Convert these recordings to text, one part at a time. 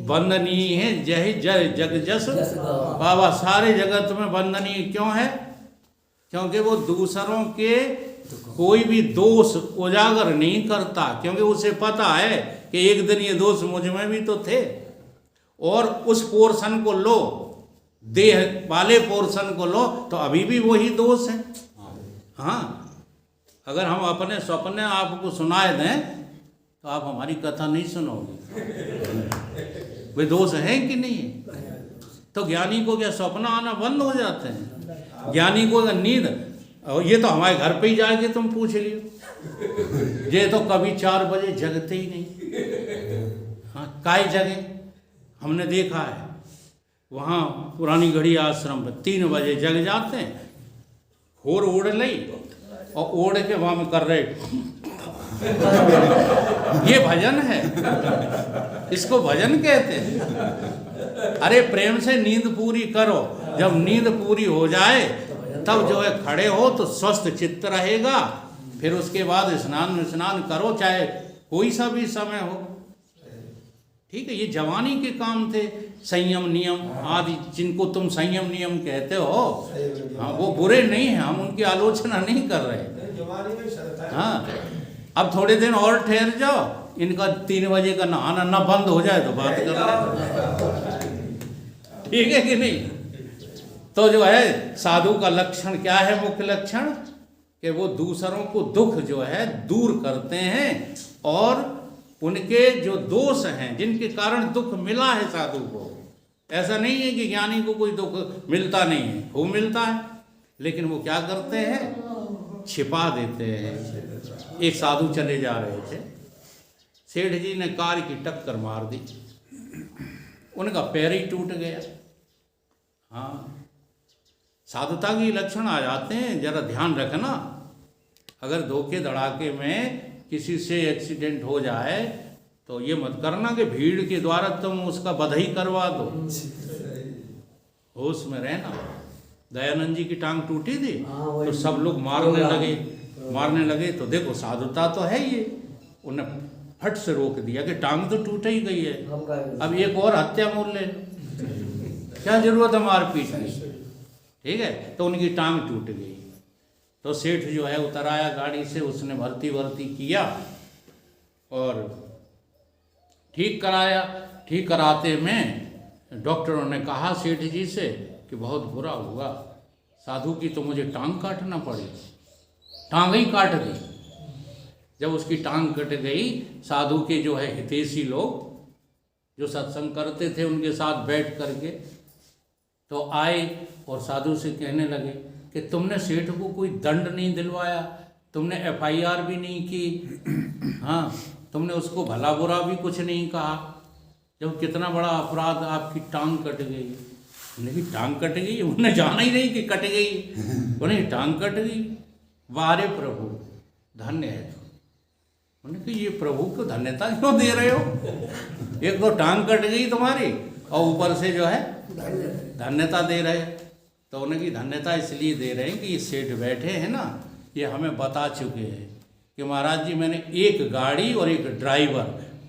वंदनीय है जय जय जग जस बाबा। सारे जगत में वंदनीय क्यों है? क्योंकि वो दूसरों के कोई भी दोष उजागर नहीं करता, क्योंकि उसे पता है कि एक दिन ये दोष मुझ में भी तो थे। और उस पोर्शन को लो, देह वाले पोर्शन को लो, तो अभी भी वही दोष है। हाँ, अगर हम अपने सपने आपको सुनाए दें तो आप हमारी कथा नहीं सुनोगे। वे दोष है कि नहीं है? तो ज्ञानी को क्या स्वप्न आना बंद हो जाते हैं? ज्ञानी को नींद, और ये तो हमारे घर पे ही जाके तुम पूछ लियो, ये तो कभी 4 बजे जगते ही नहीं। हाँ, काय जगे? हमने देखा है वहाँ पुरानी गढ़ी आश्रम पर 3 बजे जग जाते हैं, खोर ओढ़ ली और ओढ़ के वहाँ में कर रहे। ये भजन है, इसको भजन कहते हैं। अरे प्रेम से नींद पूरी करो, जब नींद पूरी हो जाए तब जो है खड़े हो तो स्वस्थ चित्त रहेगा। फिर उसके बाद स्नान करो, चाहे कोई सा भी समय हो। ठीक है, ये जवानी के काम थे। संयम नियम आदि जिनको तुम संयम नियम कहते हो, हाँ, वो बुरे नहीं हैं, हम उनकी आलोचना नहीं कर रहे। हाँ, अब थोड़े दिन और ठहर जाओ, इनका 3 बजे का नहाना ना बंद हो जाए तो बात कर रहे। ठीक है कि नहीं? तो जो है साधु का लक्षण क्या है? मुख्य लक्षण कि वो दूसरों को दुख जो है दूर करते हैं, और उनके जो दोष हैं जिनके कारण दुख मिला है साधु को, ऐसा नहीं है कि ज्ञानी को कोई दुख मिलता नहीं है, वो मिलता है, लेकिन वो क्या करते हैं? छिपा देते हैं। एक साधु चले जा रहे थे, सेठ जी ने कार की टक्कर मार दी, उनका पैर ही टूट गया। हाँ, साधुता के लक्षण आ जाते हैं, जरा ध्यान रखना। अगर धोखे धड़ाके में किसी से एक्सीडेंट हो जाए तो ये मत करना कि भीड़ के द्वारा तुम उसका बधाई करवा दो। होश में रहना। दयानंद जी की टांग टूटी थी तो सब लोग मारने लगे तो देखो साधुता तो है ये, उन्हें फट से रोक दिया कि टांग तो टूट ही गई है, अब एक और हत्या मोल ले, क्या जरूरत है मारपीट की। ठीक है, तो उनकी टांग टूट गई। तो सेठ जो है उतर आया गाड़ी से, उसने भर्ती किया और ठीक कराया। ठीक कराते में डॉक्टरों ने कहा सेठ जी से कि बहुत बुरा हुआ, साधु की तो मुझे टांग काटना पड़ी। टांग ही काट दी। जब उसकी टांग कट गई, साधु के जो है हितैषी लोग जो सत्संग करते थे उनके साथ बैठ करके तो आए और साधु से कहने लगे कि तुमने सेठ को कोई दंड नहीं दिलवाया, तुमने FIR भी नहीं की, हाँ, तुमने उसको भला बुरा भी कुछ नहीं कहा, जब कितना बड़ा अपराध, आपकी टांग कट गई। उन्हें टांग कट गई, उन्हें जाना ही नहीं कि कट गई, उन्हें टांग कट गई। वारे प्रभु धन्य है तो। उन्हें कि ये प्रभु को धन्यता क्यों दे रहे हो? एक तो टांग कट गई तुम्हारी और ऊपर से जो है धन्यता दे रहे। तो उन्हें की धन्यता इसलिए दे रहे हैं कि ये सेठ बैठे हैं ना, ये हमें बता चुके हैं कि महाराज जी मैंने एक गाड़ी और एक ड्राइवर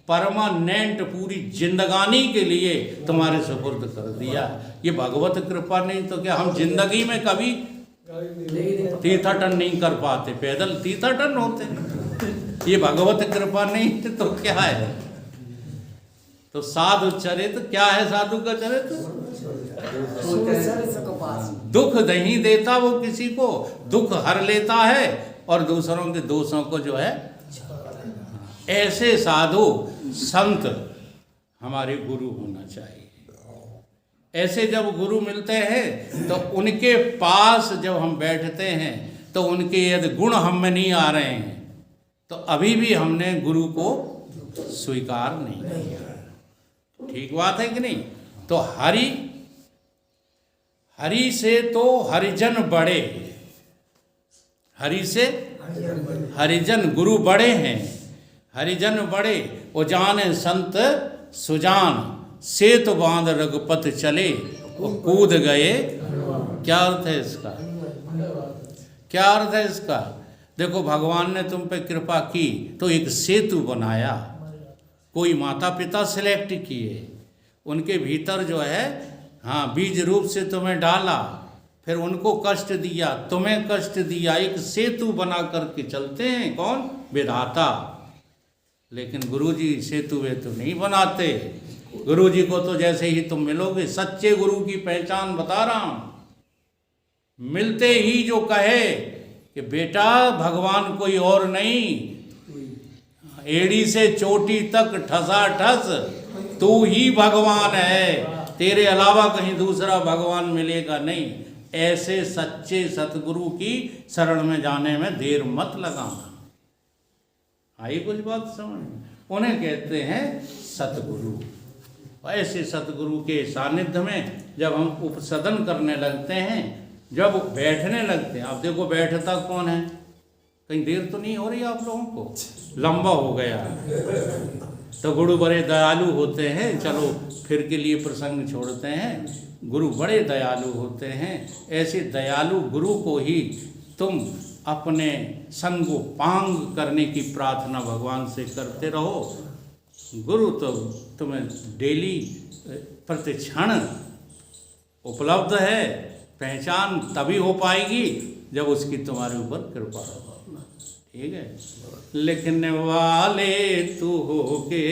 परमानेंट पूरी जिंदगानी के लिए तुम्हारे सुपुर्द कर दिया। ये भगवत कृपा नहीं तो क्या हम जिंदगी में कभी तीर्थाटन नहीं कर पाते, पैदल तीर्थाटन होते। ये भगवत कृपा नहीं तो क्या है? तो साधु चरित्र क्या है? साधु का चरित्र दुख नहीं देता वो किसी को, दुख हर लेता है और दूसरों के दोषों को जो है, ऐसे साधु संत हमारे गुरु होना चाहिए। ऐसे जब गुरु मिलते हैं तो उनके पास जब हम बैठते हैं तो उनके यदि गुण हम में नहीं आ रहे हैं तो अभी भी हमने गुरु को स्वीकार नहीं किया। ठीक बात है कि नहीं? तो हरि से तो हरिजन बड़े, हरि से हरिजन गुरु बड़े हैं। हरिजन बड़े वो जाने संत सुजान, सेतु बांध रघुपत चले वो कूद गए। क्या अर्थ है इसका? क्या अर्थ है इसका? देखो भगवान ने तुम पे कृपा की तो एक सेतु बनाया, कोई माता पिता सिलेक्ट किए, उनके भीतर जो है हाँ बीज रूप से तुम्हें डाला, फिर उनको कष्ट दिया, तुम्हें कष्ट दिया, एक सेतु बना करके चलते हैं कौन? विधाता। लेकिन गुरुजी सेतु वे तो नहीं बनाते। गुरुजी को तो जैसे ही तुम मिलोगे, सच्चे गुरु की पहचान बता रहा हूं, मिलते ही जो कहे कि बेटा भगवान कोई और नहीं, एड़ी से चोटी तक ठसाठस तू ही भगवान है, तेरे अलावा कहीं दूसरा भगवान मिलेगा नहीं। ऐसे सच्चे सतगुरु की शरण में जाने में देर मत लगाना। आई कुछ बात समझ? उन्हें कहते हैं सतगुरु। ऐसे सतगुरु के सानिध्य में जब हम उपसदन करने लगते हैं, जब बैठने लगते हैं, अब देखो बैठता कौन है? कहीं देर तो नहीं हो रही आप लोगों को? लंबा हो गया तो गुरु बड़े दयालु होते हैं। चलो फिर के लिए प्रसंग छोड़ते हैं। गुरु बड़े दयालु होते हैं। ऐसे दयालु गुरु को ही तुम अपने संगोपांग करने की प्रार्थना भगवान से करते रहो। गुरु तो तुम्हें डेली प्रतिक्षण उपलब्ध है। पहचान तभी हो पाएगी जब उसकी तुम्हारे ऊपर कृपा हो। ठीक है? लिखने वाले तू हो के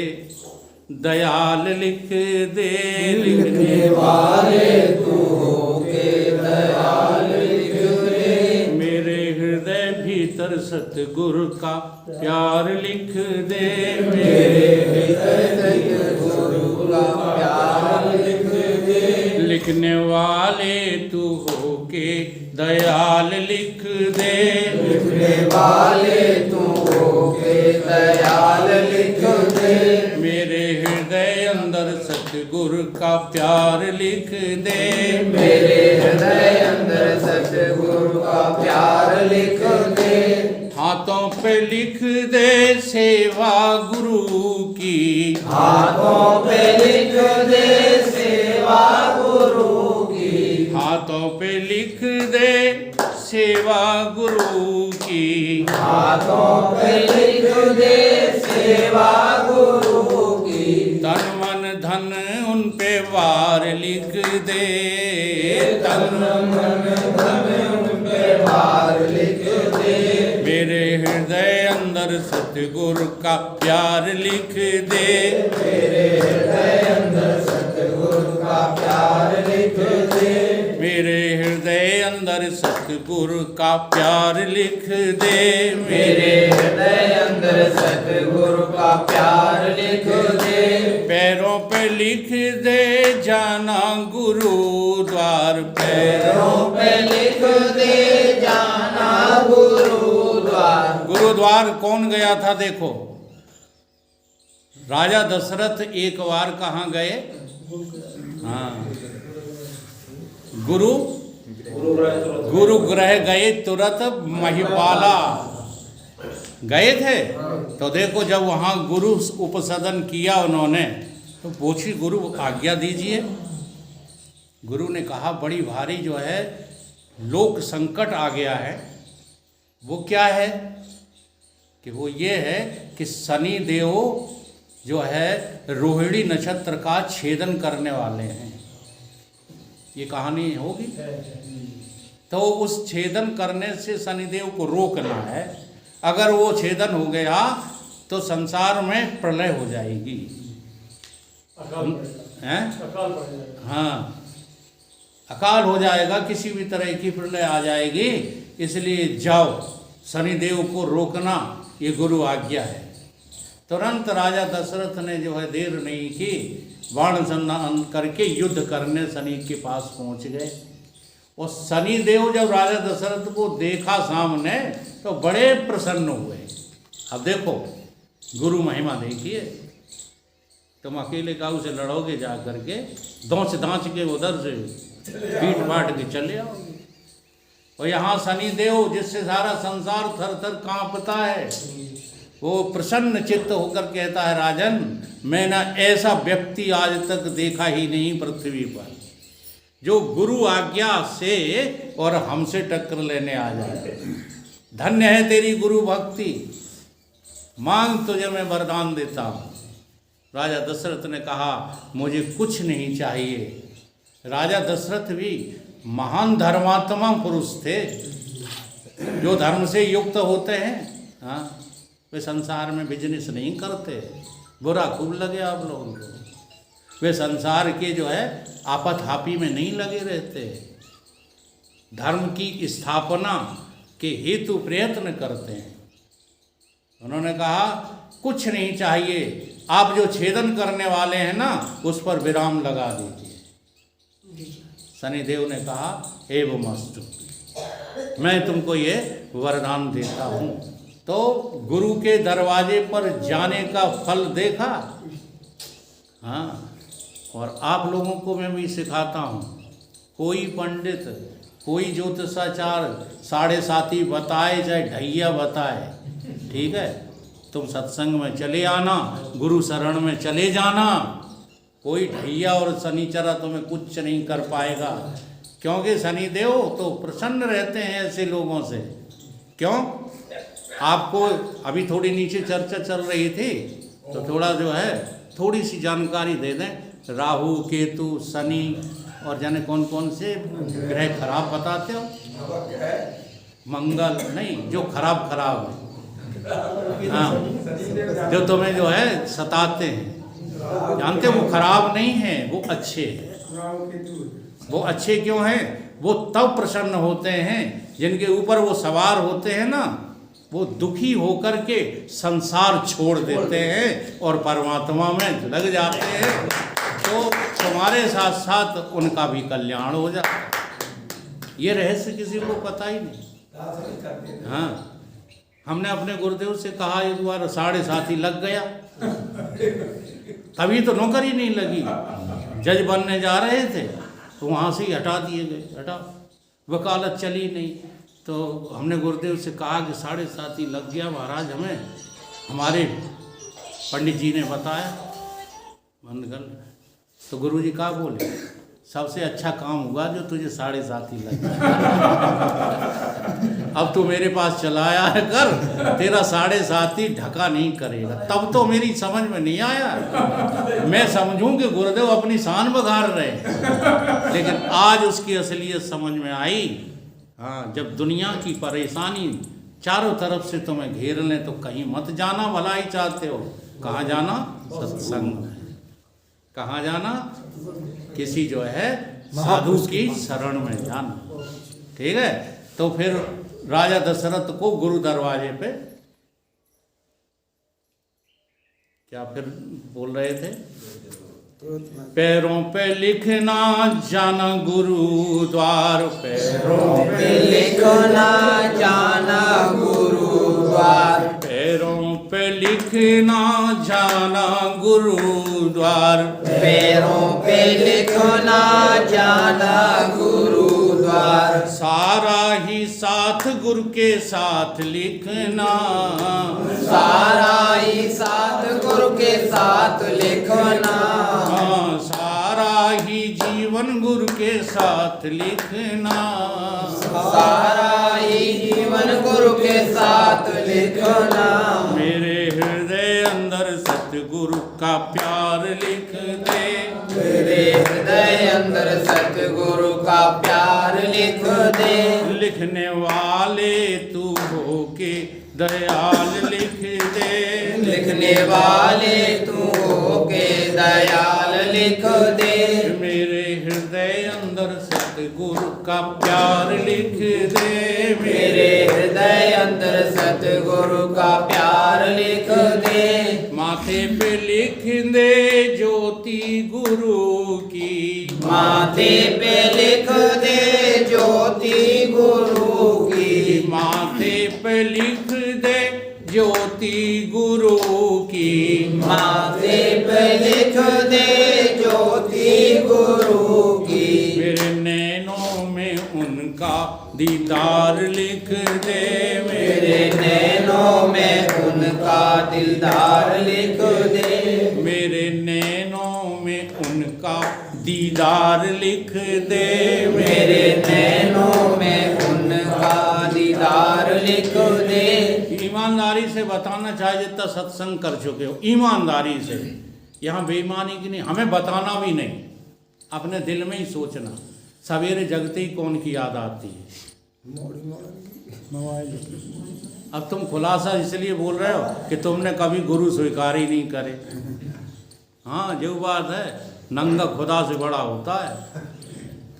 दयाल लिख दे, लिखने वाले तू हो के दयाल लिख दे, मेरे हृदय भीतर सतगुरु का प्यार लिख दे, मेरे हृदय गुरु का प्यार लिख दे, लिखने वाले तू हो के दयाल लिख दे, लिखने वाले तू हो के दयाल लिख दे, मेरे हृदय अंदर सतगुरु का प्यार लिख दे, मेरे हृदय अंदर सतगुरु का प्यार लिख दे, हाथों पे लिख दे सेवा गुरु की, हाथों पे लिख दे सेवा गुरु की, हाथों पे लिख दे सेवा गुरु की, हाथों पे लिख दे सेवा गुरु की, तन मन धन उन पे वार लिख दे, तन मन धन उन पे वार लिख दे, मेरे हृदय अंदर सतगुरु का प्यार लिख दे, मेरे हृदय अंदर सतगुरु का प्यार लिख दे, मेरे हृदय अंदर सतगुरु का प्यार लिख दे, मेरे हृदय अंदर सतगुरु का प्यार लिख दे, पैरों पे लिख दे जाना गुरु द्वार, पैरों पे लिख दे जाना गुरु द्वार, गुरुद्वार कौन गया था? देखो राजा दशरथ एक बार कहाँ गए? हाँ गुरु गृह गए, तुरंत महिपाला गए थे। तो देखो जब वहाँ गुरु उपसदन किया उन्होंने, तो पूछी गुरु आज्ञा दीजिए। गुरु ने कहा बड़ी भारी जो है लोक संकट आ गया है। वो क्या है कि वो ये है कि शनि देव जो है रोहिणी नक्षत्र का छेदन करने वाले हैं। ये कहानी होगी। तो उस छेदन करने से शनिदेव को रोकना है। अगर वो छेदन हो गया तो संसार में प्रलय हो जाएगी। हैं? हाँ, अकाल हो जाएगा, किसी भी तरह की प्रलय आ जाएगी। इसलिए जाओ, शनिदेव को रोकना ये गुरु आज्ञा है। तुरंत राजा दशरथ ने जो है देर नहीं की, बाण संधान करके युद्ध करने शनि के पास पहुंच गए। और शनि देव जब राजा दशरथ को देखा सामने तो बड़े प्रसन्न हुए। अब देखो गुरु महिमा देखिए, तुम अकेले काऊ से लड़ोगे जा करके, दौच दांच के उधर से पीट पाट के चले आओगे। और यहाँ शनि देव जिससे सारा संसार थर थर कांपता है, वो प्रसन्न चित्त होकर कहता है राजन, मैं ना ऐसा व्यक्ति आज तक देखा ही नहीं पृथ्वी पर जो गुरु आज्ञा से और हमसे टक्कर लेने आ जाए। धन्य है तेरी गुरु भक्ति, मांग तुझे मैं वरदान देता हूँ। राजा दशरथ ने कहा मुझे कुछ नहीं चाहिए। राजा दशरथ भी महान धर्मात्मा पुरुष थे, जो धर्म से युक्त होते हैं। हाँ, वे संसार में बिजनेस नहीं करते, बुरा खूब लगे आप लोगों को। वे संसार के जो है आपाधापी में नहीं लगे रहते, धर्म की स्थापना के हेतु प्रयत्न करते हैं। उन्होंने कहा कुछ नहीं चाहिए, आप जो छेदन करने वाले हैं ना उस पर विराम लगा दीजिए। शनिदेव ने कहा एवमस्तु, मैं तुमको ये वरदान देता हूँ। तो गुरु के दरवाजे पर जाने का फल देखा। हाँ, और आप लोगों को मैं भी सिखाता हूँ, कोई पंडित, कोई ज्योतिषाचार साढ़े साथी बताए चाहे ढैया बताए, ठीक है, तुम सत्संग में चले आना, गुरु शरण में चले जाना। कोई ढैया और शनिचरा तुम्हें कुछ नहीं कर पाएगा, क्योंकि शनिदेव तो प्रसन्न रहते हैं ऐसे लोगों से। क्यों? आपको अभी थोड़ी नीचे चर्चा चल रही थी, तो थोड़ा जो है थोड़ी सी जानकारी दे दें। राहु, केतु, शनि और जाने कौन कौन से ग्रह खराब बताते हो? मंगल नहीं, जो खराब है, हाँ, जो तुम्हें जो है सताते हैं, जानते हो वो खराब नहीं है, वो अच्छे हैं। वो अच्छे क्यों हैं? वो तब प्रसन्न होते हैं जिनके ऊपर वो सवार होते हैं ना, वो दुखी होकर के संसार छोड़ देते हैं और परमात्मा में लग जाते हैं, तो तुम्हारे साथ साथ उनका भी कल्याण हो जाता है। ये रहस्य किसी को पता ही नहीं। हाँ, हमने अपने गुरुदेव से कहा एक बार, 7.5 लग गया, तभी तो नौकरी नहीं लगी। जज बनने जा रहे थे तो वहाँ से ही हटा दिए गए, हटा, वकालत चली नहीं। तो हमने गुरुदेव से कहा कि 7.5 लग गया महाराज, हमें हमारे पंडित जी ने बताया बंद कर। तो गुरु जी क्या बोले, सबसे अच्छा काम हुआ जो तुझे 7.5 लग गया। अब तू मेरे पास चलाया है कर, तेरा 7.5 ढका नहीं करेगा। तब तो मेरी समझ में नहीं आया, मैं समझूं कि गुरुदेव अपनी शान बघार रहे, लेकिन आज उसकी असलियत समझ में आई। हाँ, जब दुनिया की परेशानी चारों तरफ से तुम्हें घेर लें तो कहीं मत जाना, भला ही चाहते हो। कहाँ जाना? सत्संग में। कहाँ जाना? किसी जो है साधु की शरण में जाना, ठीक है। तो फिर राजा दशरथ को गुरु दरवाजे पे क्या फिर बोल रहे थे, पैरों पे लिखना जाना गुरु द्वार, पैरों पे लिखना जाना गुरु द्वार, पैरों पे लिखना जाना गुरु द्वार, पैरों पे लिखना जाना गुरु द्वार, सारा ही साथ गुरु के साथ लिखना, सारा ही साथ गुरु के साथ लिखना, हाँ, सारा ही जीवन गुरु के साथ लिखना, सारा ही जीवन गुरु के साथ लिखना, मेरे हृदय अंदर सतगुरु का प्यार लिख दे, मेरे हृदय अंदर सतगुरु का प्यार लिख दे, लिखने वाले तू हो के दयाल लिख दे, लिखने वाले तू हो के दयाल लिख दे, मेरे हृदय अंदर सतगुरु का प्यार लिख दे, मेरे हृदय अंदर सतगुरु का प्यार लिख दे, माथे पे लिख दे ज्योति गुरु की, माथे पे लिख दे ज्योति गुरु की, माथे पे लिख दे ज्योति गुरु की, माथे पे लिख दे ज्योति गुरु की, मेरे नैनों में उनका दीदार लिख दे, मेरे नैनों में उनका दिलदार लिख दे, मेरे नैनों में उनका दीदार लिख दे, मेरे नैनों में उनका दीदार लिख दे। ईमानदारी से बताना चाहे जितना सत्संग कर चुके हो, ईमानदारी से यहाँ बेईमानी की नहीं, हमें बताना भी नहीं, अपने दिल में ही सोचना। सवेरे जगते ही कौन की याद आती है? अब तुम खुलासा इसलिए बोल रहे हो कि तुमने कभी गुरु स्वीकार ही नहीं करे। हाँ, जो बात है, नंगा खुदा से बड़ा होता है।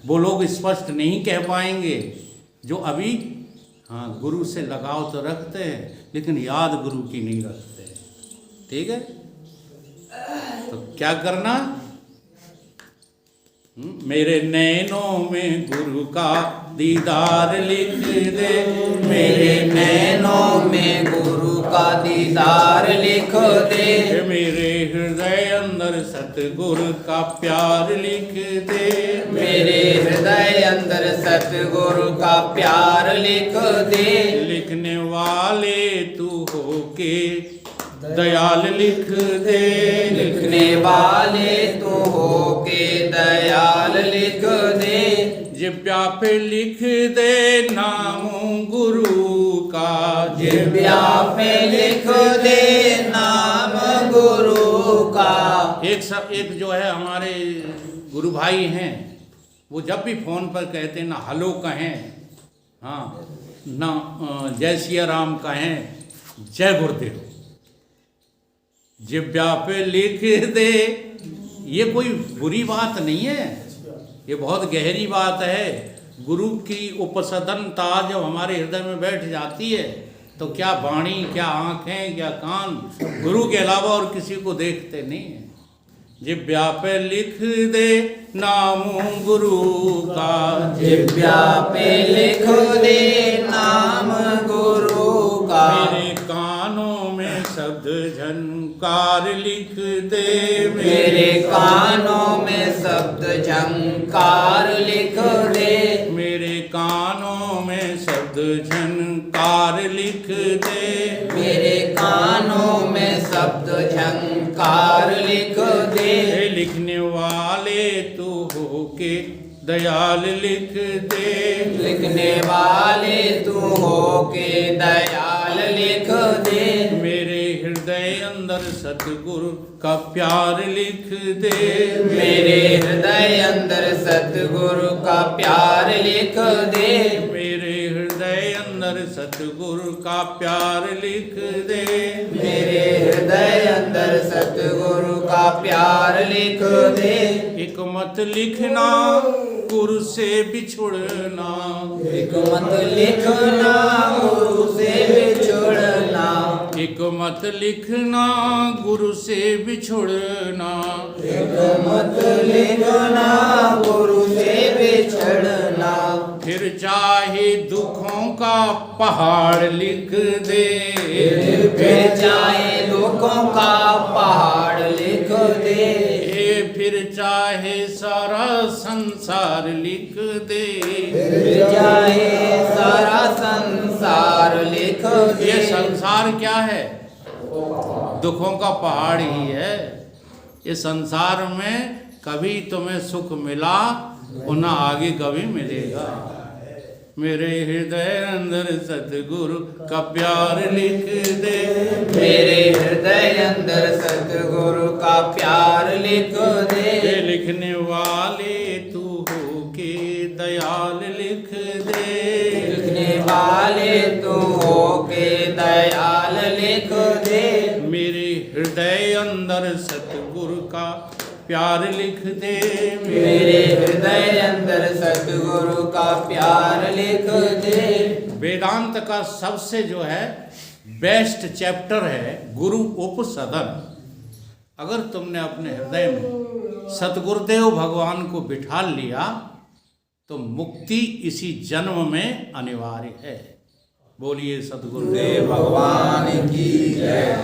वो लोग स्पष्ट नहीं कह पाएंगे जो अभी हाँ गुरु से लगाव तो रखते हैं लेकिन याद गुरु की नहीं रखते। ठीक है, तो क्या करना? मेरे नैनों में गुरु का दीदार लिख दे, मेरे नैनों में गुरु का दीदार लिख दे, मेरे हृदय अंदर सतगुरु का प्यार लिख दे, मेरे हृदय अंदर सतगुरु का प्यार लिख दे। लिखने वाले तू हो के दयाल लिख दे, लिखने वाले तू हो के दयाल लिख दे, जिब्या पे लिख दे नाम गुरु का, जिब्या पे लिख दे नाम गुरु का। एक जो है हमारे गुरु भाई हैं, वो जब भी फोन पर कहते हैं ना हेलो कहें, हाँ ना जय सिया राम कहें, जय गुरुदेव। जिब्या पे लिख दे, ये कोई बुरी बात नहीं है, ये बहुत गहरी बात है। गुरु की उपसदनता जब हमारे हृदय में बैठ जाती है तो क्या वाणी, क्या आँखें, क्या कान गुरु के अलावा और किसी को देखते नहीं है। जिब्या पे लिख दे नाम गुरु का, जिब्या पे लिख दे नाम गुरु का। मेरे कानों में शब्द झंकार लिख दे, मेरे कानों में शब्द झंकार लिख दे, मेरे कानों में शब्द झंकार लिख दे, मेरे कानों में शब्द झंकार लिख दे। लिखने वाले तू हो के दयाल लिख दे, लिखने वाले तू हो के दयाल लिख दे, मेरे हृदय अंदर सतगुरु का प्यार लिख दे, मेरे हृदय अंदर सतगुरु का प्यार लिख दे, मेरे हृदय अंदर सतगुरु का प्यार लिख दे, मेरे हृदय अंदर सतगुरु का प्यार लिख दे। एक मत लिखना गुरु से बिछुड़ना, एक मत लिखना गुरु से बिछुड़ना, एक मत लिखना गुरु से बिछुड़ना, एक मत लिखना गुरु से बिछड़ना। फिर चाहे दुखों का पहाड़ लिख दे, फिर चाहे दुखों का पहाड़ लिख दे, फिर चाहे सारा संसार लिख दे, फिर चाहे सारा संसार लिख दे। ये संसार क्या है? दुखों का पहाड़ ही है। ये संसार में कभी तुम्हें सुख मिला और ना आगे कभी मिलेगा। मेरे हृदय अंदर सतगुरु का प्यार लिख दे, मेरे हृदय अंदर सतगुरु का प्यार लिख दे, लिखने वाले तू हो के दयाल लिख दे, लिखने वाले तू हो के दयाल लिख दे, मेरे हृदय अंदर सतगुरु का प्यार लिख दे, मेरे हृदय अंदर सतगुरु का प्यार लिख दे। वेदांत का सबसे जो है बेस्ट चैप्टर है गुरु उपसदन। अगर तुमने अपने हृदय में सतगुरुदेव भगवान को बिठा लिया तो मुक्ति इसी जन्म में अनिवार्य है। बोलिए सतगुरुदेव भगवान की जय।